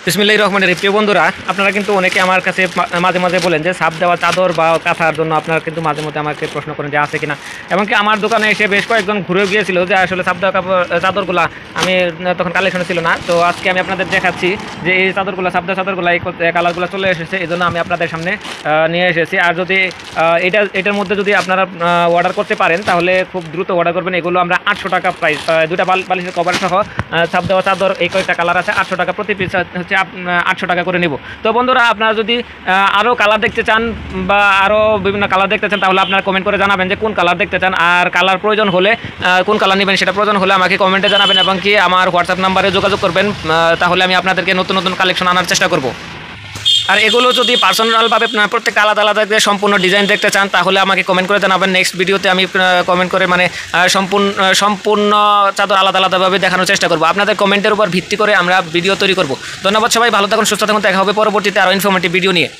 বিসমিল্লাহির রহমানির রহিম। প্রিয় বন্ধুরা, আপনারা কিন্তু অনেকে আমার কাছে মাঝে মাঝে বলেন যে সাপ দেওয়া চাদর বা কাঁথার জন্য আপনারা কিন্তু মাঝে মধ্যে আমাকে প্রশ্ন করেন যে আছে কিনা। এমনকি আমার দোকানে এসে বেশ কয়েকজন ঘুরে গিয়েছিল যে আসলে সাপ দেওয়া চাদরগুলো আমি তখন কালেকশনে ছিল না। তো আজকে আমি আপনাদের দেখাচ্ছি যে এই চাদরগুলো, সাপ দেওয়া চাদরগুলো এই কালারগুলো চলে এসেছে, এই জন্য আমি আপনাদের সামনে নিয়ে এসেছি। আর যদি এটার মধ্যে যদি আপনারা অর্ডার করতে পারেন তাহলে খুব দ্রুত অর্ডার করবেন। এগুলো আমরা 800 টাকা প্রাইস, দুটা বালিশের কভার সহ সাপ দেওয়া চাদর, এই কয়েকটা কালার আছে, 800 টাকা প্রতি পিস হচ্ছে 800 টাকা করে নেব। তো বন্ধুরা, আপনারা যদি আরও কালার দেখতে চান বা আরও বিভিন্ন কালার দেখতে চান তাহলে আপনারা কমেন্ট করে জানাবেন যে কোন কালার দেখতে চান, আর কালার প্রয়োজন হলে কোন কালার নেবেন সেটা প্রয়োজন হলে আমাকে কমেন্টে জানাবেন এবং কি আমার হোয়াটসঅ্যাপ নাম্বারে যোগাযোগ করবেন। তাহলে আমি আপনাদেরকে নতুন নতুন কালেকশন আনার চেষ্টা করব। আর এগুলো যদি পার্সোনালভাবে প্রত্যেকটা আলাদা আলাদা সম্পূর্ণ ডিজাইন দেখতে চান তাহলে আমাকে কমেন্ট করে জানাবেন। নেক্সট ভিডিওতে আমি কমেন্ট করে সম্পূর্ণ চাদর আলাদা আলাদাভাবে দেখানোর চেষ্টা করব। আপনাদের কমেন্টের উপর ভিত্তি করে আমরা ভিডিও তৈরি করব। ধন্যবাদ সবাই, ভালো থাকুন, সুস্থ থাকুন। দেখা হবে পরবর্তীতে আরও ইনফরমেটিভ ভিডিও নিয়ে।